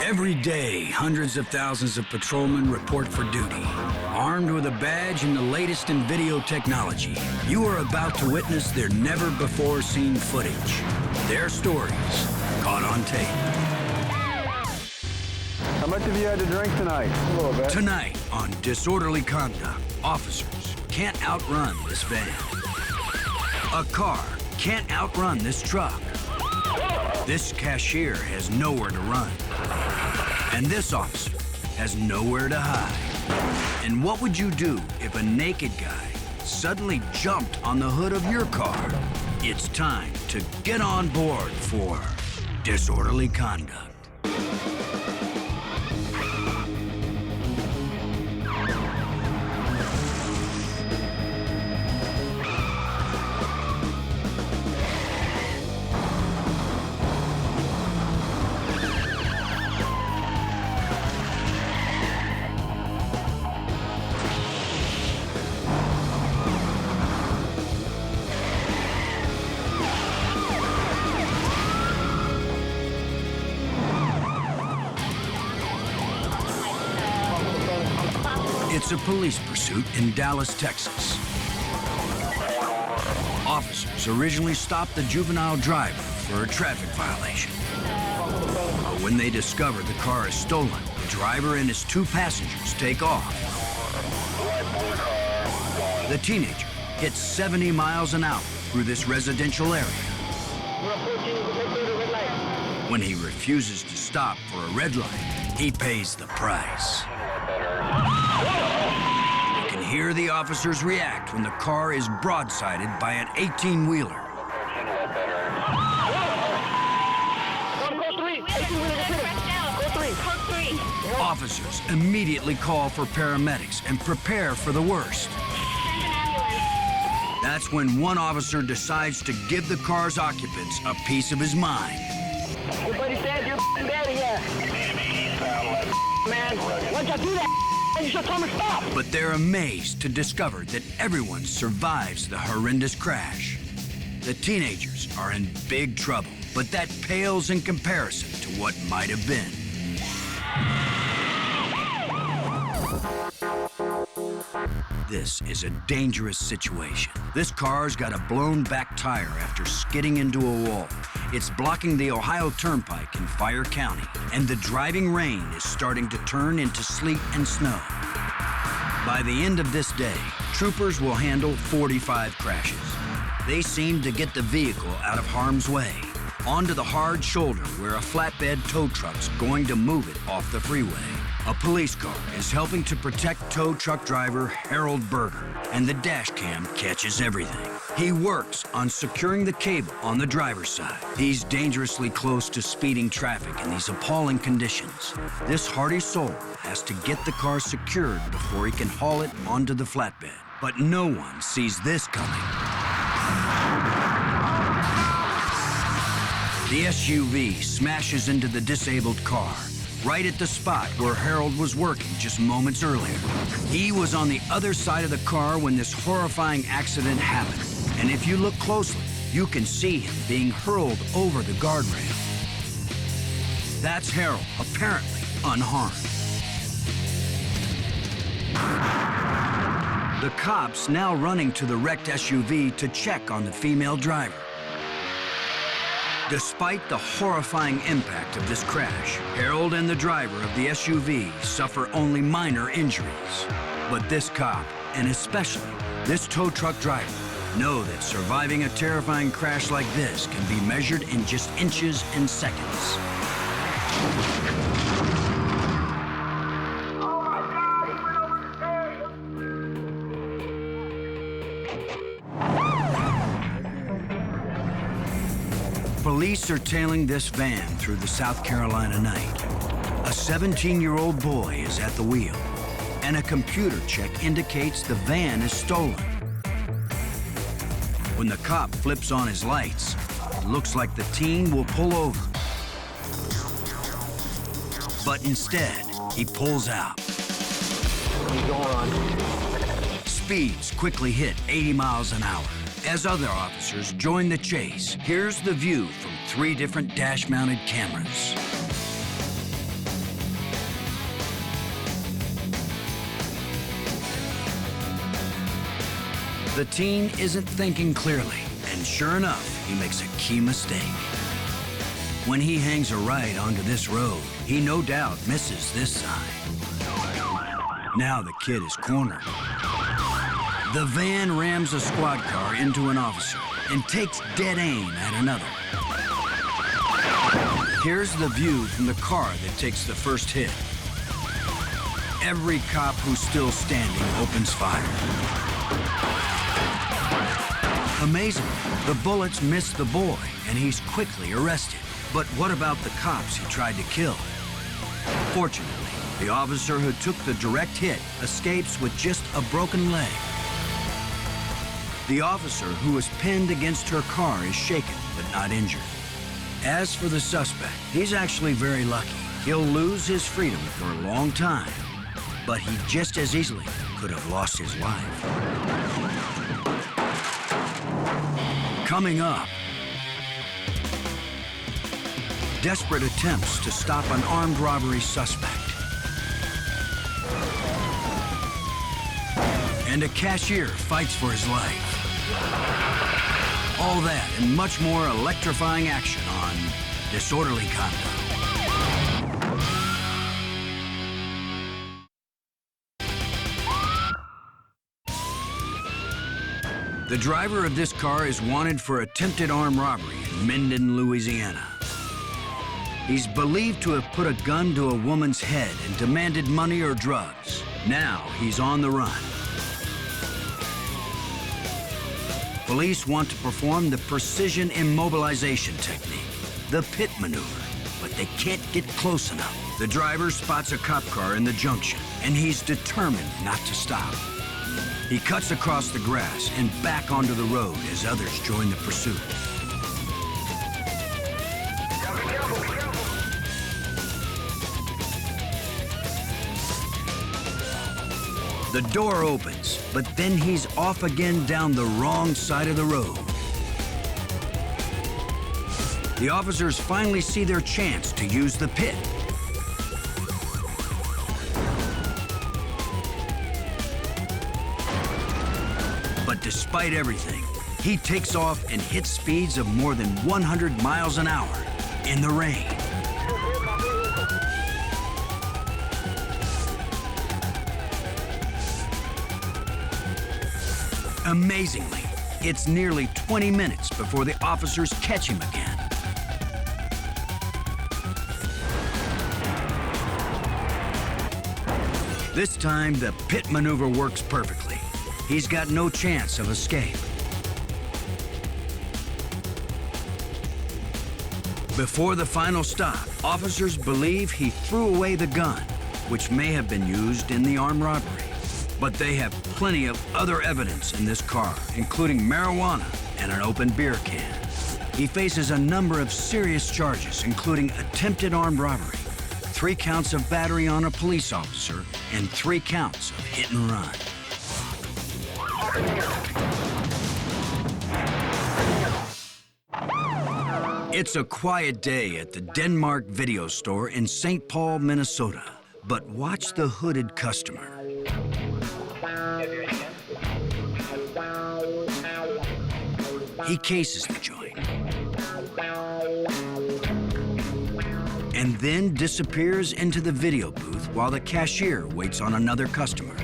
Every day, hundreds of thousands of patrolmen report for duty. Armed with a badge and the latest in video technology, you are about to witness their never-before-seen footage. Their stories, caught on tape. How much have you had to drink tonight? A little bit. Tonight on Disorderly Conduct, officers can't outrun this van. A car can't outrun this truck. This cashier has nowhere to run. And this officer has nowhere to hide. And what would you do if a naked guy suddenly jumped on the hood of your car? It's time to get on board for Disorderly Conduct. It's a police pursuit in Dallas, Texas. Officers originally stopped the juvenile driver for a traffic violation. But when they discover the car is stolen, the driver and his two passengers take off. The teenager hits 70 miles an hour through this residential area. When he refuses to stop for a red light, he pays the price. You can hear the officers react when the car is broadsided by an 18-wheeler. Officers immediately call for paramedics and prepare for the worst. That's when one officer decides to give the car's occupants a piece of his mind. Everybody stand your daddy here. Man, once I do that, you should come and stop. But they're amazed to discover that everyone survives the horrendous crash. The teenagers are in big trouble, but that pales in comparison to what might have been. This is a dangerous situation. This car's got a blown back tire after skidding into a wall. It's blocking the Ohio Turnpike in Fire County, and the driving rain is starting to turn into sleet and snow. By the end of this day, troopers will handle 45 crashes. They seem to get the vehicle out of harm's way, onto the hard shoulder where a flatbed tow truck's going to move it off the freeway. A police car is helping to protect tow truck driver Harold Berger, and the dash cam catches everything. He works on securing the cable on the driver's side. He's dangerously close to speeding traffic in these appalling conditions. This hardy soul has to get the car secured before he can haul it onto the flatbed. But no one sees this coming. The SUV smashes into the disabled car, right at the spot where Harold was working just moments earlier. He was on the other side of the car when this horrifying accident happened. And if you look closely, you can see him being hurled over the guardrail. That's Harold, apparently unharmed. The cops now running to the wrecked SUV to check on the female driver. Despite the horrifying impact of this crash, Harold and the driver of the SUV suffer only minor injuries. But this cop, and especially this tow truck driver, know that surviving a terrifying crash like this can be measured in just inches and seconds. Police are tailing this van through the South Carolina night. A 17-year-old boy is at the wheel, and a computer check indicates the van is stolen. When the cop flips on his lights, it looks like the teen will pull over. But instead, he pulls out. Go on. Speeds quickly hit 80 miles an hour. As other officers join the chase, here's the view from 3 different dash-mounted cameras. The teen isn't thinking clearly, and sure enough, he makes a key mistake. When he hangs a right onto this road, he no doubt misses this sign. Now the kid is cornered. The van rams a squad car into an officer and takes dead aim at another. Here's the view from the car that takes the first hit. Every cop who's still standing opens fire. Amazingly, the bullets miss the boy, and he's quickly arrested. But what about the cops he tried to kill? Fortunately, the officer who took the direct hit escapes with just a broken leg. The officer who was pinned against her car is shaken, but not injured. As for the suspect, he's actually very lucky. He'll lose his freedom for a long time, but he just as easily could have lost his life. Coming up, desperate attempts to stop an armed robbery suspect. And a cashier fights for his life. All that and much more electrifying action on Disorderly Conduct. The driver of this car is wanted for attempted armed robbery in Minden, Louisiana. He's believed to have put a gun to a woman's head and demanded money or drugs. Now he's on the run. Police want to perform the precision immobilization technique, the pit maneuver, but they can't get close enough. The driver spots a cop car in the junction, and he's determined not to stop. He cuts across the grass and back onto the road as others join the pursuit. The door opens, but then he's off again down the wrong side of the road. The officers finally see their chance to use the pit. But despite everything, he takes off and hits speeds of more than 100 miles an hour in the rain. Amazingly, it's nearly 20 minutes before the officers catch him again. This time, the pit maneuver works perfectly. He's got no chance of escape. Before the final stop, officers believe he threw away the gun, which may have been used in the armed robbery. But they have plenty of other evidence in this car, including marijuana and an open beer can. He faces a number of serious charges, including attempted armed robbery, 3 counts of battery on a police officer, and 3 counts of hit and run. It's a quiet day at the Denmark video store in St. Paul, Minnesota. But watch the hooded customer. He cases the joint and then disappears into the video booth while the cashier waits on another customer.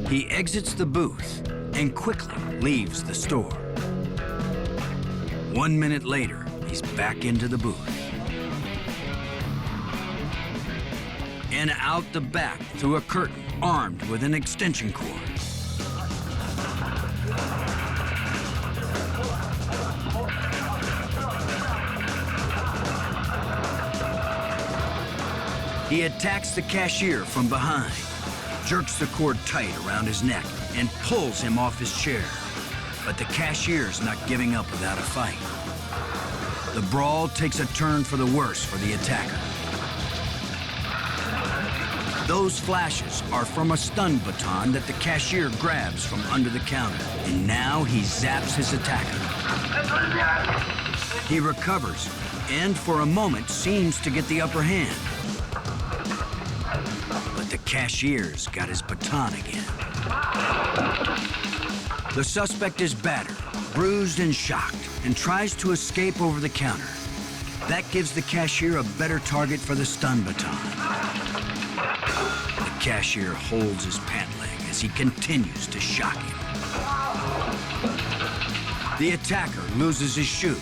He exits the booth and quickly leaves the store. 1 minute later, he's back into the booth. And out the back through a curtain armed with an extension cord. He attacks the cashier from behind, jerks the cord tight around his neck, and pulls him off his chair. But the cashier's not giving up without a fight. The brawl takes a turn for the worse for the attacker. Those flashes are from a stun baton that the cashier grabs from under the counter. And now he zaps his attacker. He recovers and for a moment seems to get the upper hand. But the cashier's got his baton again. The suspect is battered, bruised, and shocked, and tries to escape over the counter. That gives the cashier a better target for the stun baton. The cashier holds his pant leg as he continues to shock him. The attacker loses his shoe,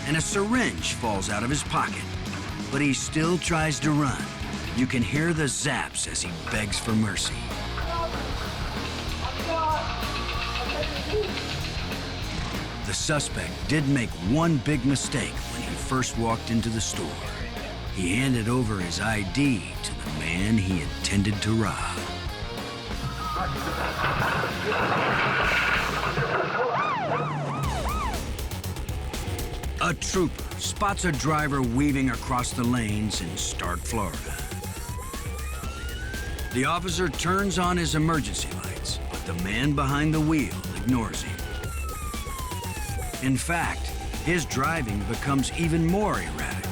and a syringe falls out of his pocket. But he still tries to run. You can hear the zaps as he begs for mercy. The suspect did make one big mistake when he first walked into the store. He handed over his ID to the man he intended to rob. A trooper spots a driver weaving across the lanes in Stark, Florida. The officer turns on his emergency lights, but the man behind the wheel ignores him. In fact, his driving becomes even more erratic.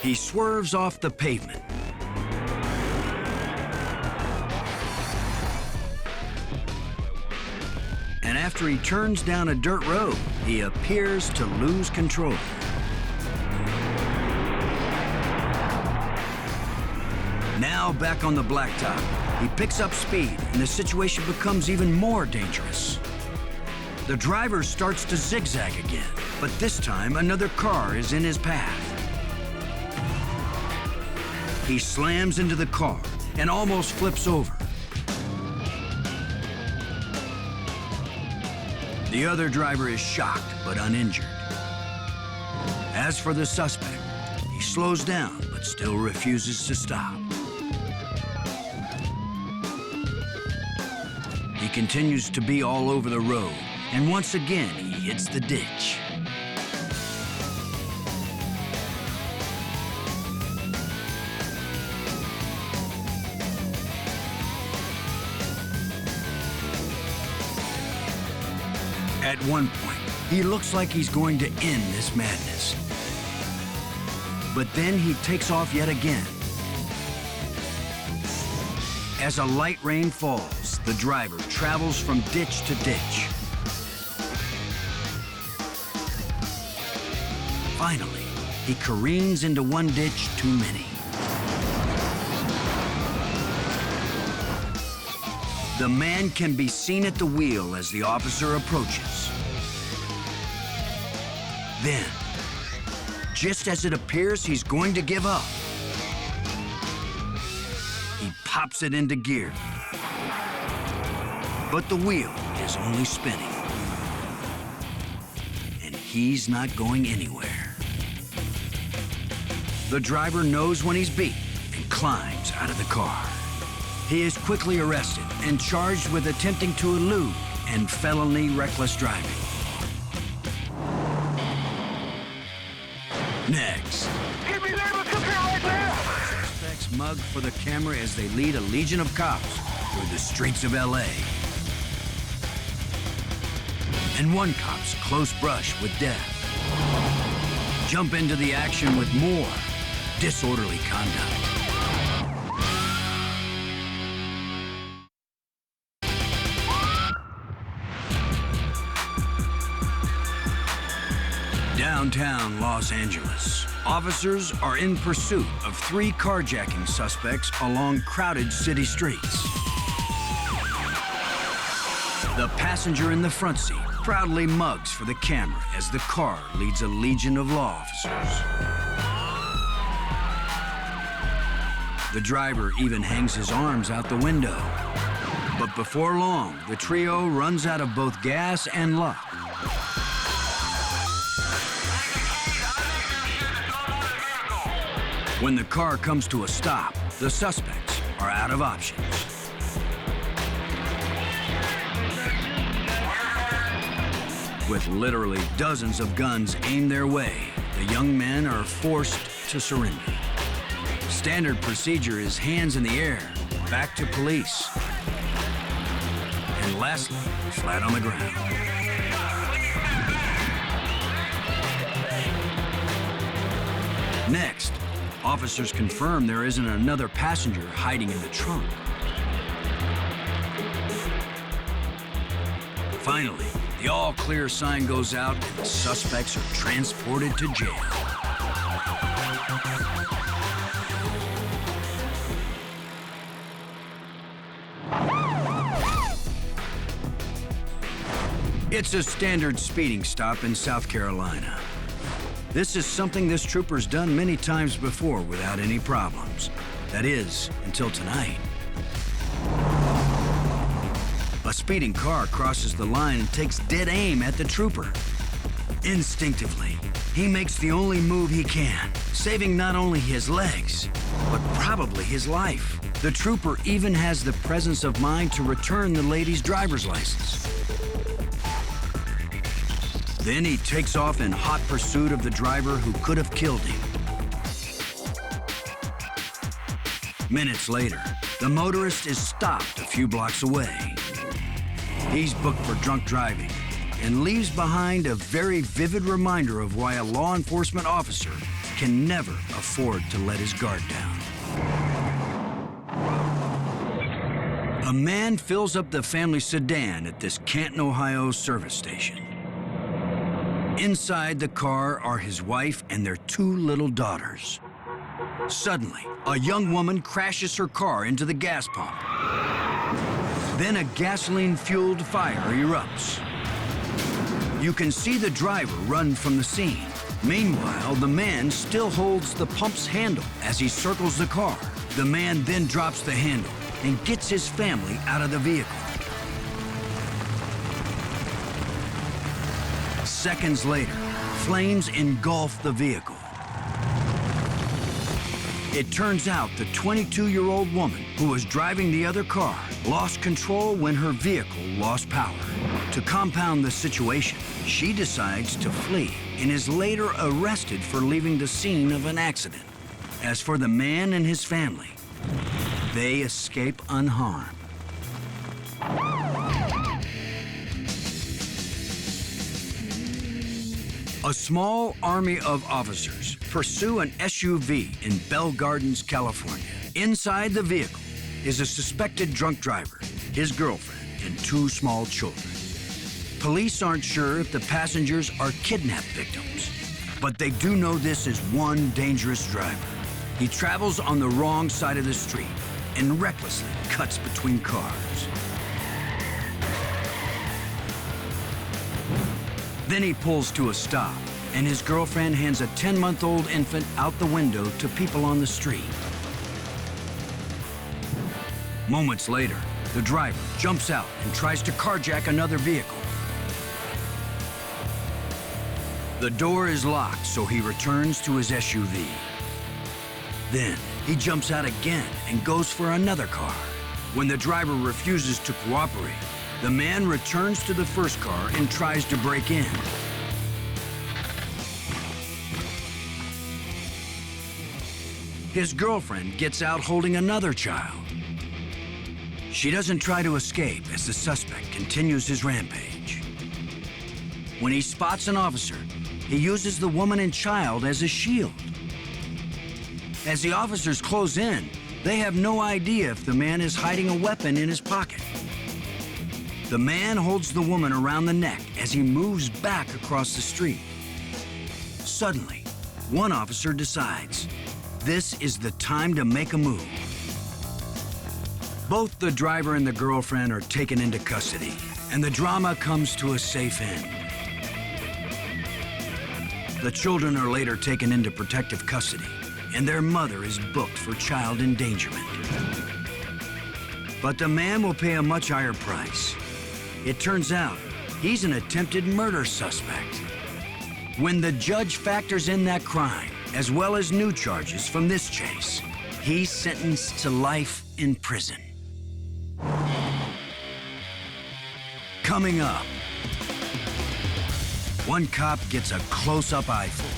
He swerves off the pavement. And after he turns down a dirt road, he appears to lose control. Now back on the blacktop, he picks up speed and the situation becomes even more dangerous. The driver starts to zigzag again, but this time another car is in his path. He slams into the car and almost flips over. The other driver is shocked but uninjured. As for the suspect, he slows down but still refuses to stop. He continues to be all over the road, and once again he hits the ditch. At one point, he looks like he's going to end this madness. But then he takes off yet again. As a light rain falls, the driver travels from ditch to ditch. Finally, he careens into one ditch too many. The man can be seen at the wheel as the officer approaches. Then, just as it appears he's going to give up, he pops it into gear. But the wheel is only spinning. And he's not going anywhere. The driver knows when he's beat and climbs out of the car. He is quickly arrested and charged with attempting to elude and felony reckless driving. Next. Give me that right there! Suspects mug for the camera as they lead a legion of cops through the streets of LA. And one cop's close brush with death. Jump into the action with more disorderly conduct. Downtown Los Angeles, officers are in pursuit of 3 carjacking suspects along crowded city streets. The passenger in the front seat proudly mugs for the camera as the car leads a legion of law officers. The driver even hangs his arms out the window. But before long, the trio runs out of both gas and luck. When the car comes to a stop, the suspects are out of options. With literally dozens of guns aimed their way, the young men are forced to surrender. Standard procedure is hands in the air, back to police. And lastly, flat on the ground. Next, Officers confirm there isn't another passenger hiding in the trunk. Finally, the all-clear sign goes out and the suspects are transported to jail. It's a standard speeding stop in South Carolina. This is something this trooper's done many times before without any problems. That is, until tonight. A speeding car crosses the line and takes dead aim at the trooper. Instinctively, he makes the only move he can, saving not only his legs, but probably his life. The trooper even has the presence of mind to return the lady's driver's license. Then he takes off in hot pursuit of the driver who could have killed him. Minutes later, the motorist is stopped a few blocks away. He's booked for drunk driving and leaves behind a very vivid reminder of why a law enforcement officer can never afford to let his guard down. A man fills up the family sedan at this Canton, Ohio service station. Inside the car are his wife and their 2 little daughters. Suddenly, a young woman crashes her car into the gas pump. Then a gasoline-fueled fire erupts. You can see the driver run from the scene. Meanwhile, the man still holds the pump's handle as he circles the car. The man then drops the handle and gets his family out of the vehicle. Seconds later, flames engulf the vehicle. It turns out the 22-year-old woman who was driving the other car lost control when her vehicle lost power. To compound the situation, she decides to flee and is later arrested for leaving the scene of an accident. As for the man and his family, they escape unharmed. A small army of officers pursue an SUV in Bell Gardens, California. Inside the vehicle is a suspected drunk driver, his girlfriend, and 2 small children. Police aren't sure if the passengers are kidnapped victims, but they do know this is one dangerous driver. He travels on the wrong side of the street and recklessly cuts between cars. Then he pulls to a stop, and his girlfriend hands a 10-month-old infant out the window to people on the street. Moments later, the driver jumps out and tries to carjack another vehicle. The door is locked, so he returns to his SUV. Then, he jumps out again and goes for another car. When the driver refuses to cooperate, the man returns to the first car and tries to break in. His girlfriend gets out holding another child. She doesn't try to escape as the suspect continues his rampage. When he spots an officer, he uses the woman and child as a shield. As the officers close in, they have no idea if the man is hiding a weapon in his pocket. The man holds the woman around the neck as he moves back across the street. Suddenly, one officer decides this is the time to make a move. Both the driver and the girlfriend are taken into custody, and the drama comes to a safe end. The children are later taken into protective custody, and their mother is booked for child endangerment. But the man will pay a much higher price. It turns out he's an attempted murder suspect. When the judge factors in that crime, as well as new charges from this chase, he's sentenced to life in prison. Coming up, one cop gets a close-up eyeful.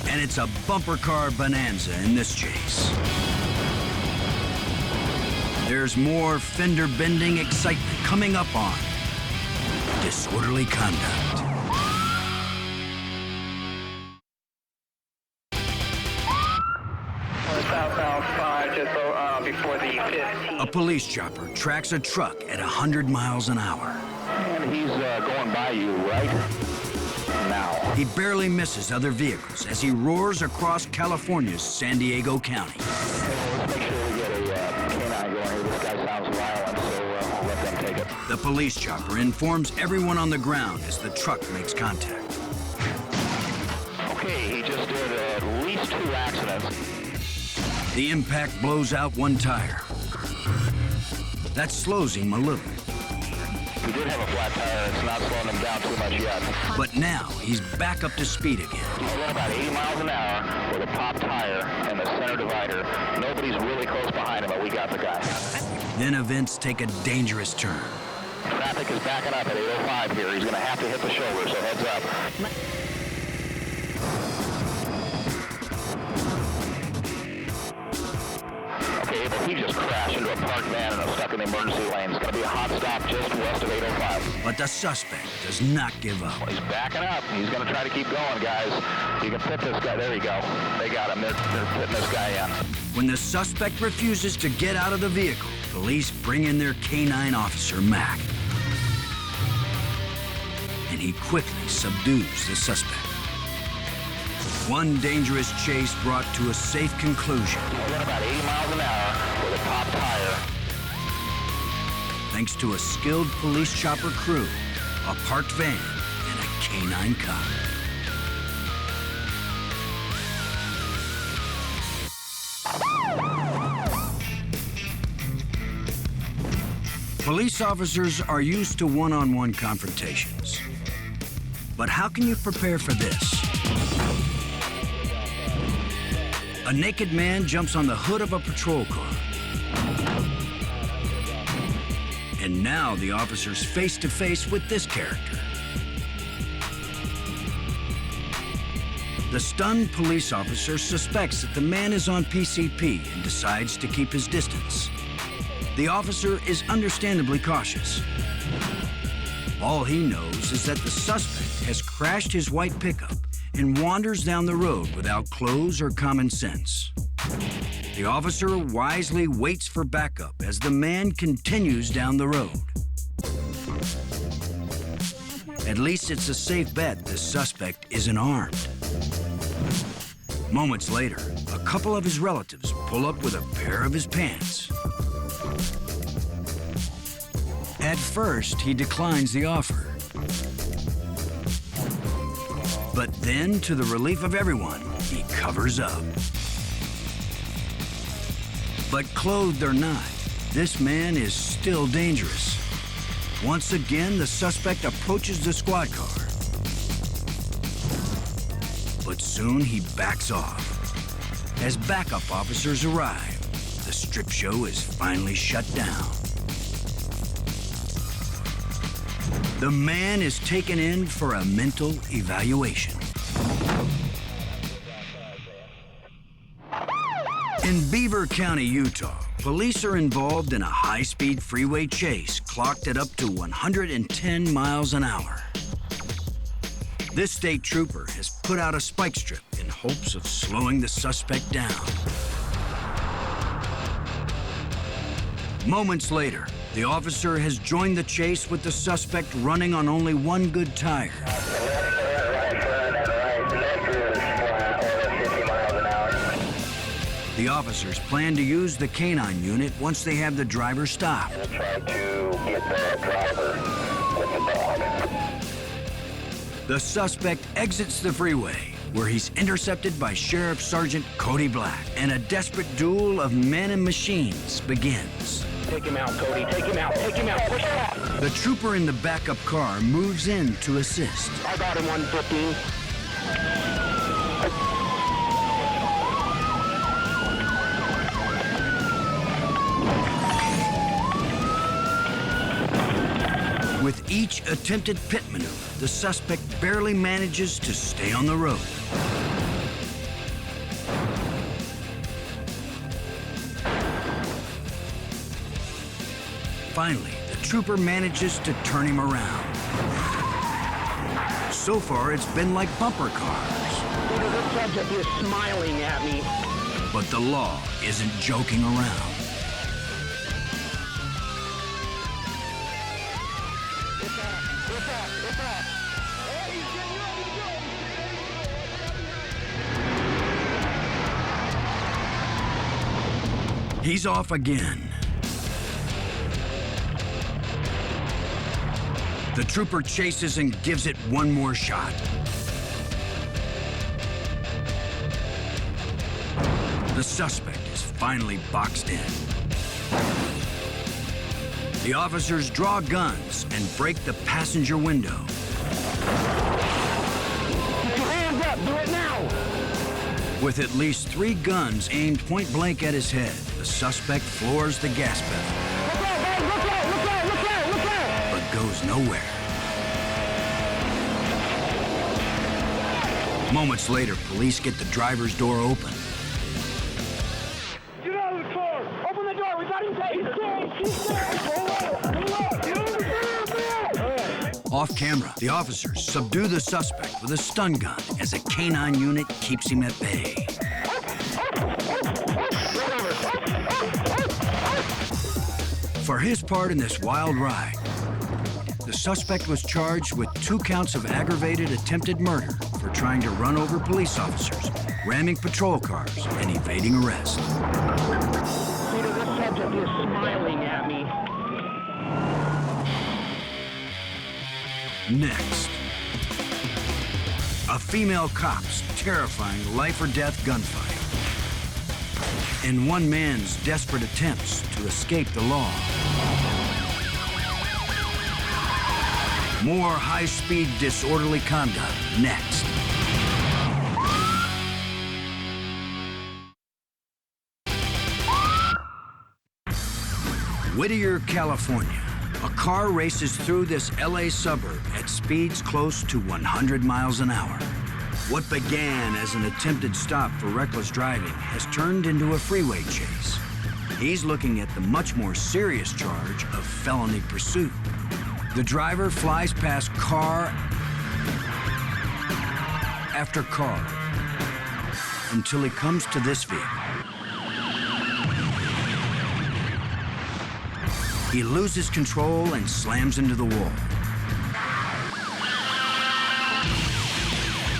And it's a bumper car bonanza in this chase. There's more fender-bending excitement coming up on Disorderly Conduct. before the 15. A police chopper tracks a truck at 100 miles an hour. And he's going by you right now. He barely misses other vehicles as he roars across California's San Diego County. Let's make sure we get a canine going here. This guy sounds violent, so I'll let them take it. The police chopper informs everyone on the ground as the truck makes contact. Okay, he just did at least 2 accidents. The impact blows out one tire. That slows him a little. He did have a flat tire. It's not slowing him down too much yet. But now he's back up to speed again. He's going about 80 miles an hour with a pop tire and the center divider. Nobody's really close behind him, but we got the guy. Then events take a dangerous turn. Traffic is backing up at 8:05 here. He's going to have to hit the shoulder, so heads up. Okay, but he just crashed into a parked van and is stuck in the emergency lane. It's going to be a hot stop just west of 8:05. But the suspect does not give up. He's backing up. He's going to try to keep going, guys. You can pit this guy. There you go. They got him. They're pitting this guy in. When the suspect refuses to get out of the vehicle, police bring in their canine officer, Mac. And he quickly subdues the suspect. One dangerous chase brought to a safe conclusion. He's going about 80 miles an hour with a pop tire. Thanks to a skilled police chopper crew, a parked van, and a canine cop. Police officers are used to one-on-one confrontations. But how can you prepare for this? A naked man jumps on the hood of a patrol car. And now the officer's face to face with this character. The stunned police officer suspects that the man is on PCP and decides to keep his distance. The officer is understandably cautious. All he knows is that the suspect has crashed his white pickup and wanders down the road without clothes or common sense. The officer wisely waits for backup as the man continues down the road. At least it's a safe bet the suspect isn't armed. Moments later, a couple of his relatives pull up with a pair of his pants. At first, he declines the offer. But then, to the relief of everyone, he covers up. But clothed or not, this man is still dangerous. Once again, the suspect approaches the squad car. But soon he backs off. As backup officers arrive, the strip show is finally shut down. The man is taken in for a mental evaluation. In Beaver County, Utah, police are involved in a high-speed freeway chase clocked at up to 110 miles an hour. This state trooper has put out a spike strip in hopes of slowing the suspect down. Moments later, the officer has joined the chase with the suspect running on only one good tire. The officers plan to use the canine unit once they have the driver stopped. Try to get the driver with the dog. The suspect exits the freeway, where he's intercepted by Sheriff Sergeant Cody Black, and a desperate duel of men and machines begins. Take him out, Cody. Take him out. Take him out. Push him out. The trooper in the backup car moves in to assist. I got him 115. With each attempted pit maneuver, the suspect barely manages to stay on the road. Finally, the trooper manages to turn him around. So far, it's been like bumper cars. This subject is smiling at me. But the law isn't joking around. He's off again. The trooper chases and gives it one more shot. The suspect is finally boxed in. The officers draw guns and break the passenger window. Put your hands up. Do it now. With at least 3 guns aimed point blank at his head, the suspect floors the gas pedal. Look out, guys. Look out. Look out. Look out. Look out. But goes nowhere. Moments later, police get the driver's door open. Get out of the car. Open the door. We got him taken. He's dead. Pull up. Pull up. Get over here, man. Off camera, the officers subdue the suspect with a stun gun as a canine unit keeps him at bay. For his part in this wild ride, the suspect was charged with 2 counts of aggravated attempted murder for trying to run over police officers, ramming patrol cars, and evading arrest. Peter, this subject is smiling at me. Next, a female cop's terrifying life-or-death gunfight, and one man's desperate attempts to escape the law. More high-speed disorderly conduct next. Whittier, California. A car races through this LA suburb at speeds close to 100 miles an hour. What began as an attempted stop for reckless driving has turned into a freeway chase. He's looking at the much more serious charge of felony pursuit. The driver flies past car after car until he comes to this vehicle. He loses control and slams into the wall.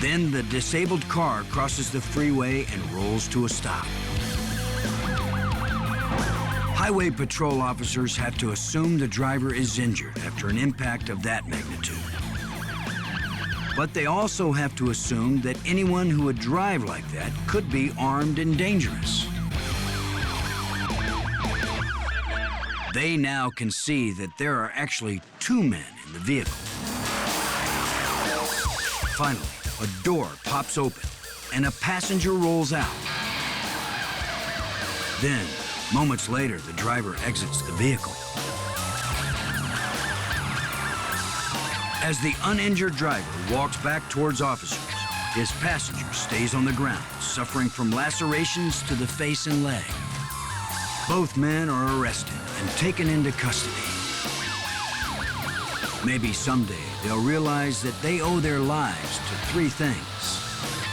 Then the disabled car crosses the freeway and rolls to a stop. Highway patrol officers have to assume the driver is injured after an impact of that magnitude. But they also have to assume that anyone who would drive like that could be armed and dangerous. They now can see that there are actually 2 men in the vehicle. Finally, a door pops open and a passenger rolls out. Then, moments later, the driver exits the vehicle. As the uninjured driver walks back towards officers, his passenger stays on the ground, suffering from lacerations to the face and leg. Both men are arrested and taken into custody. Maybe someday they'll realize that they owe their lives to 3 things: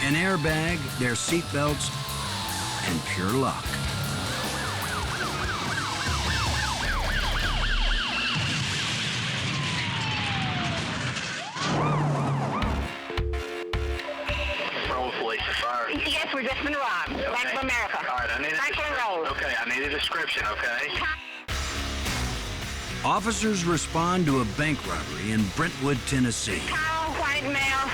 an airbag, their seatbelts, and pure luck. Yes, we've just been robbed. Okay. Bank of America. All right, I need a Franklin description. Road. Okay, I need a description, okay? Officers respond to a bank robbery in Brentwood, Tennessee. Tall, white male,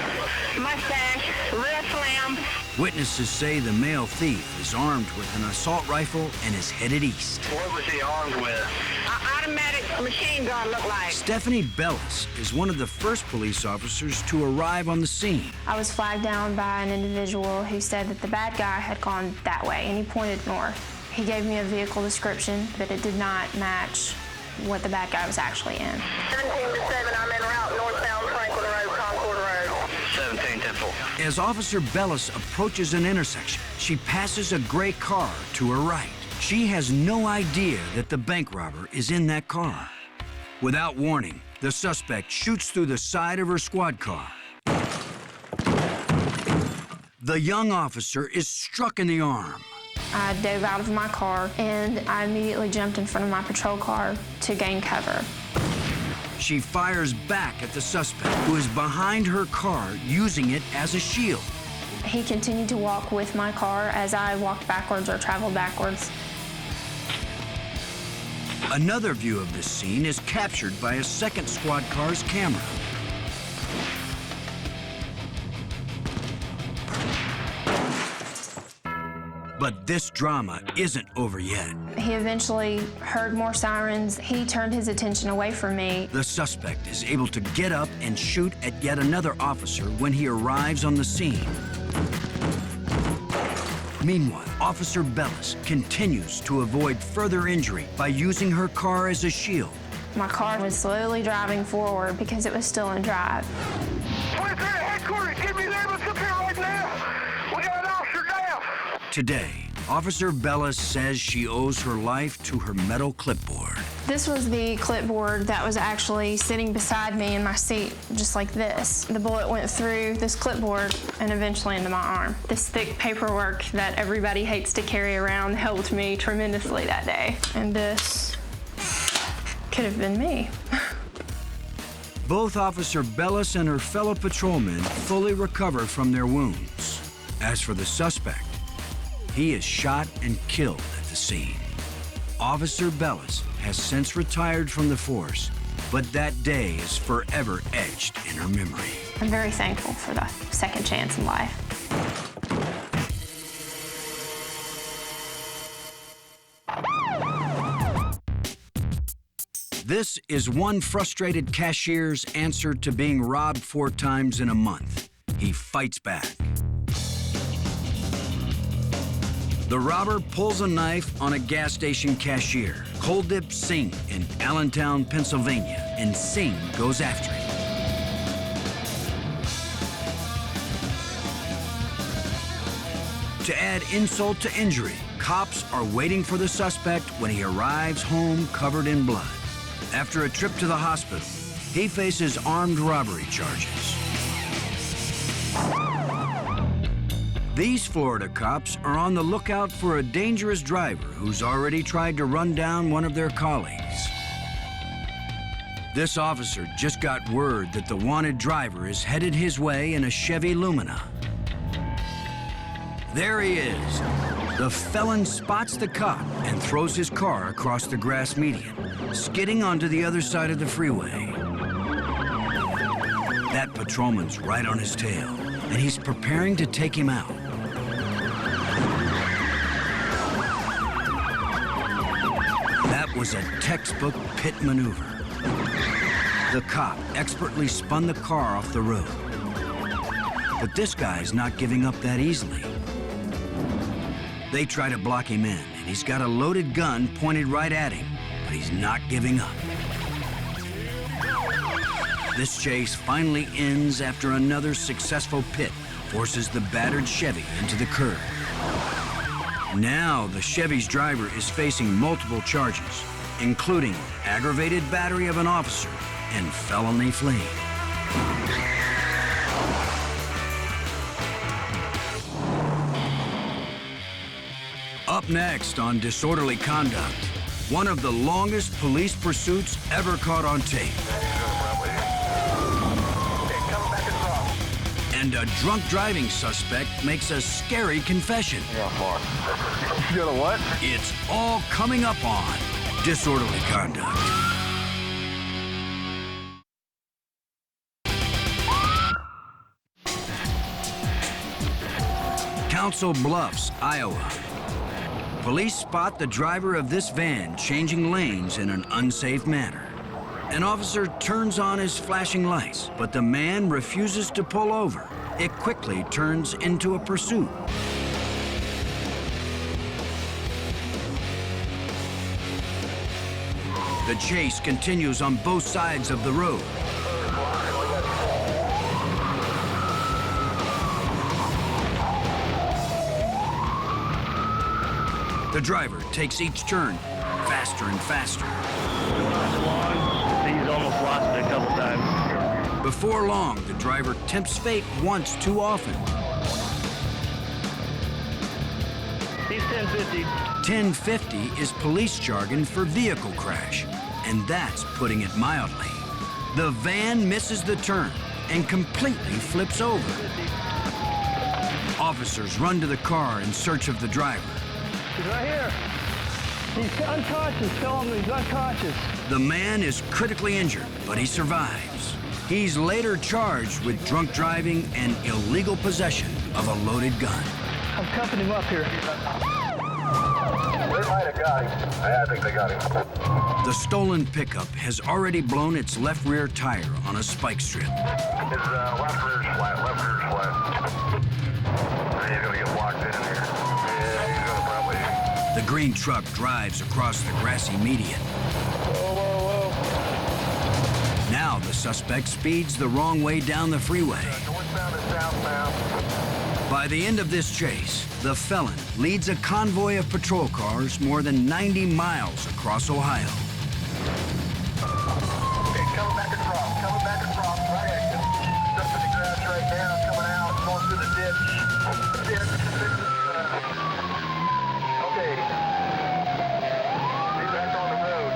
mustache, real slim. Witnesses say the male thief is armed with an assault rifle and is headed east. What was he armed with? An automatic machine gun look like. Stephanie Bellis is one of the first police officers to arrive on the scene. I was flagged down by an individual who said that the bad guy had gone that way, and he pointed north. He gave me a vehicle description, but it did not match what the bad guy was actually in. 17-7, I'm en route northbound Franklin Road, Concord Road. 17-10. As Officer Bellis approaches an intersection, she passes a gray car to her right. She has no idea that the bank robber is in that car. Without warning, the suspect shoots through the side of her squad car. The young officer is struck in the arm. I dove out of my car, and I immediately jumped in front of my patrol car to gain cover. She fires back at the suspect, who is behind her car, using it as a shield. He continued to walk with my car as I walked backwards or traveled backwards. Another view of this scene is captured by a second squad car's camera. But this drama isn't over yet. He eventually heard more sirens. He turned his attention away from me. The suspect is able to get up and shoot at yet another officer when he arrives on the scene. Meanwhile, Officer Bellis continues to avoid further injury by using her car as a shield. My car was slowly driving forward because it was still in drive. 23 to headquarters, give me there, let's up here right now. We got an officer down. Today, Officer Bellis says she owes her life to her metal clipboard. This was the clipboard that was actually sitting beside me in my seat, just like this. The bullet went through this clipboard and eventually into my arm. This thick paperwork that everybody hates to carry around helped me tremendously that day. And this could have been me. Both Officer Bellis and her fellow patrolmen fully recover from their wounds. As for the suspect, he is shot and killed at the scene. Officer Bellis has since retired from the force, but that day is forever etched in her memory. I'm very thankful for the second chance in life. This is one frustrated cashier's answer to being robbed 4 times in a month. He fights back. The robber pulls a knife on a gas station cashier, Kuldip Singh, in Allentown, Pennsylvania, and Singh goes after him. To add insult to injury, cops are waiting for the suspect when he arrives home covered in blood. After a trip to the hospital, he faces armed robbery charges. These Florida cops are on the lookout for a dangerous driver who's already tried to run down one of their colleagues. This officer just got word that the wanted driver is headed his way in a Chevy Lumina. There he is. The felon spots the cop and throws his car across the grass median, skidding onto the other side of the freeway. That patrolman's right on his tail, and he's preparing to take him out. That was a textbook pit maneuver. The cop expertly spun the car off the road. But this guy's not giving up that easily. They try to block him in, and he's got a loaded gun pointed right at him, but he's not giving up. This chase finally ends after another successful pit forces the battered Chevy into the curb. Now the Chevy's driver is facing multiple charges, including aggravated battery of an officer and felony fleeing. Up next on Disorderly Conduct, one of the longest police pursuits ever caught on tape. And a drunk driving suspect makes a scary confession. You got a what? It's all coming up on Disorderly Conduct. Council Bluffs, Iowa. Police spot the driver of this van changing lanes in an unsafe manner. An officer turns on his flashing lights, but the man refuses to pull over. It quickly turns into a pursuit. The chase continues on both sides of the road. The driver takes each turn faster and faster. He's almost lost it a couple times. Before long, the driver tempts fate once too often. He's 1050. 1050 is police jargon for vehicle crash, and that's putting it mildly. The van misses the turn and completely flips over. Officers run to the car in search of the driver. He's right here. He's unconscious. Tell him he's unconscious. The man is critically injured, but he survives. He's later charged with drunk driving and illegal possession of a loaded gun. I'm cuffing him up here. They might have got him. I think they got him. The stolen pickup has already blown its left rear tire on a spike strip. His left rear's flat. Left rear's flat. He's going to get locked in here. Yeah, he's going to probably... The green truck drives across the grassy median. Now the suspect speeds the wrong way down the freeway. Northbound and southbound. By the end of this chase, the felon leads a convoy of patrol cars more than 90 miles across Ohio. Okay, coming back across, right at you. Stuck in the grass right now, coming out, going through the ditch. Okay. He's back on the road.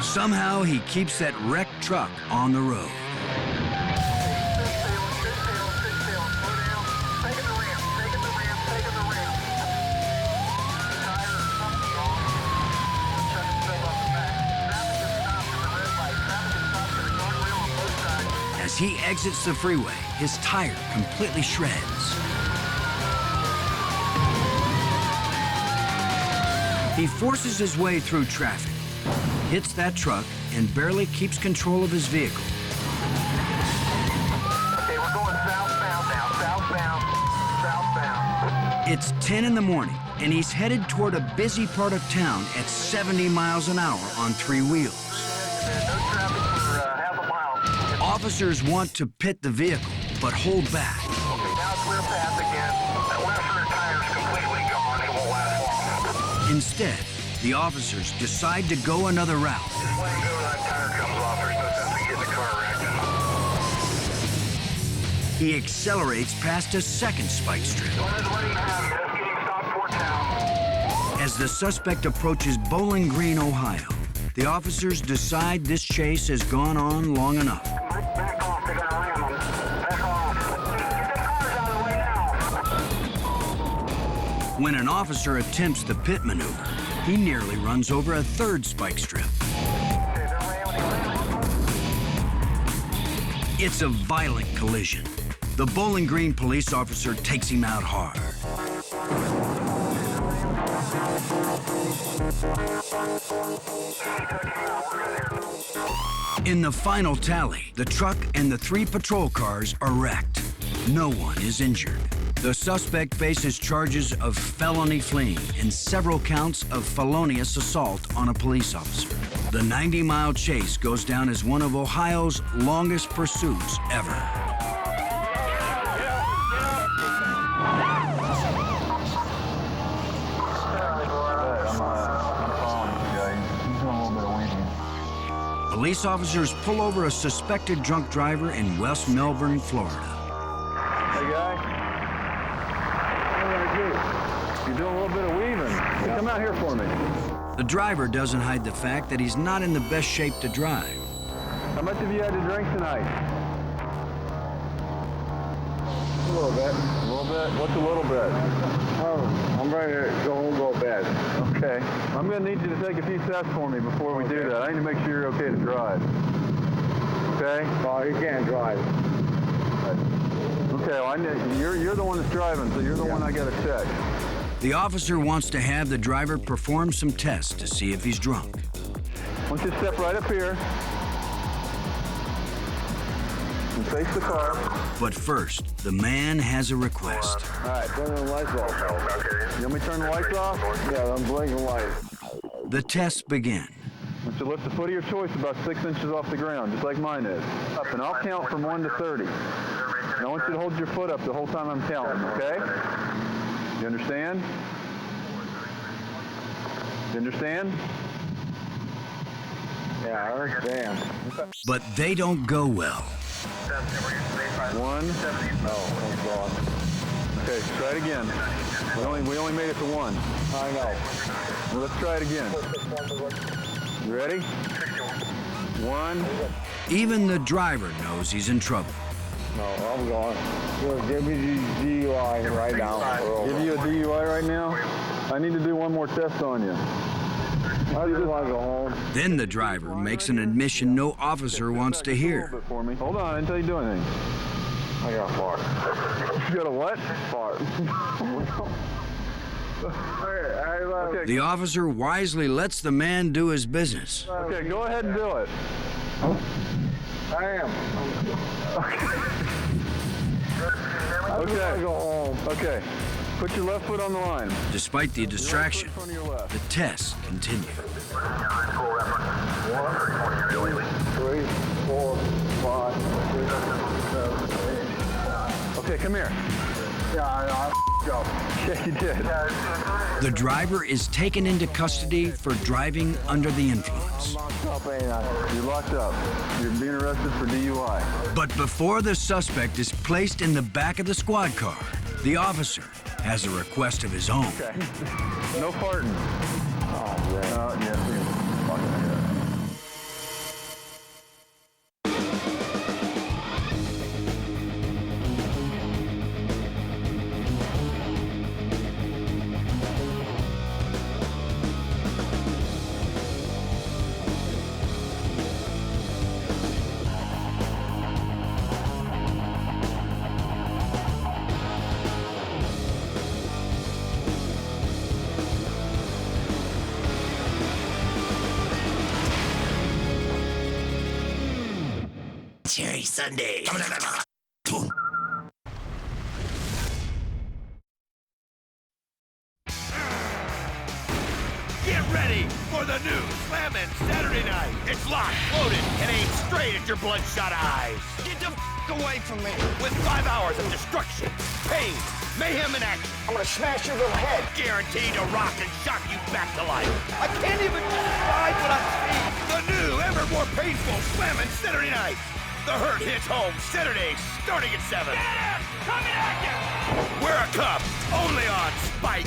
Somehow he keeps that wrecked truck on the road. As he exits the freeway, his tire completely shreds. He forces his way through traffic, hits that truck, and barely keeps control of his vehicle. Okay, we're going southbound now. Southbound. It's 10 in the morning, and he's headed toward a busy part of town at 70 miles an hour on three wheels. No traffic for half a mile. Officers want to pit the vehicle, but hold back. Okay, now it's clear path again. That left rear tire's completely gone. It won't last long. Instead, the officers decide to go another route. Just let him go when that tire comes off. There's no sense in getting the car wrecked. He accelerates past a second spike strip. Go ahead and let him have it. Let's get him stopped toward town. As the suspect approaches Bowling Green, Ohio, the officers decide this chase has gone on long enough. Back off. They're going to ram him. Back off. Get the cars out of the way now. When an officer attempts the pit maneuver, he nearly runs over a third spike strip. Okay, they're ramming him. It's a violent collision. The Bowling Green police officer takes him out hard. In the final tally, the truck and the three patrol cars are wrecked. No one is injured. The suspect faces charges of felony fleeing and several counts of felonious assault on a police officer. The 90-mile chase goes down as one of Ohio's longest pursuits ever. Police officers pull over a suspected drunk driver in West Melbourne, Florida. Hey, guy. What do I do? You're doing a little bit of weaving. Hey, come out here for me. The driver doesn't hide the fact that he's not in the best shape to drive. How much have you had to drink tonight? A little bit. A little bit? What's a little bit? Oh, I'm ready to go home and go to bed. Okay. I'm going to need you to take a few tests for me before we do that. I need to make sure you're okay to drive. Okay? Oh, you can't drive. Okay, well, you're the one that's driving, so you're the one I got to check. The officer wants to have the driver perform some tests to see if he's drunk. Why don't you step right up here and face the car. But first, the man has a request. All right, turn the lights off. You want me to turn the lights off? Yeah, I'm blinking lights. The tests begin. Want you to lift the foot of your choice about 6 inches off the ground, just like mine is. Up, and I'll count from 1 to 30. And I want you to hold your foot up the whole time I'm counting, okay? You understand? You understand? Yeah, I understand. But they don't go well. 1. Oh God. Okay, try it again. We only made it to 1. I know. Well, let's try it again. You ready? 1. Even the driver knows he's in trouble. No, I'm going. Give me the DUI right now. Give you a DUI right now? I need to do one more test on you. I just want to go home. Then the driver makes an admission no officer wants to hear. For me. Hold on until you do anything. I got a fart. You got a what? Fart. Okay. The officer wisely lets the man do his business. Okay, go ahead and do it. I am. Okay. Go home. Okay. Put your left foot on the line. Despite the distraction, Front of your left. the tests continue. 1, 3, 4, 5, 6, 7, 8. Okay, come here. Yeah, I go. Yeah, you did. The driver is taken into custody for driving under the influence. You're locked up. You're being arrested for DUI. But before the suspect is placed in the back of the squad car, the officer has a request of his own. Okay. No farting. Oh, yeah. Yes, we can fucking do that. Cherry Sunday. Get ready for the new Slammin' Saturday night. It's locked, loaded, and aimed straight at your bloodshot eyes. Get the away from me. With 5 hours of destruction, pain, mayhem, and action. I'm gonna smash your little head. Guaranteed to rock and shock you back to life. I can't even describe what I'm seeing. The new, ever more painful Slammin' Saturday night. The Hurt hits home Saturday, starting at 7. Get him! Coming at you! Wear a cup, only on Spike.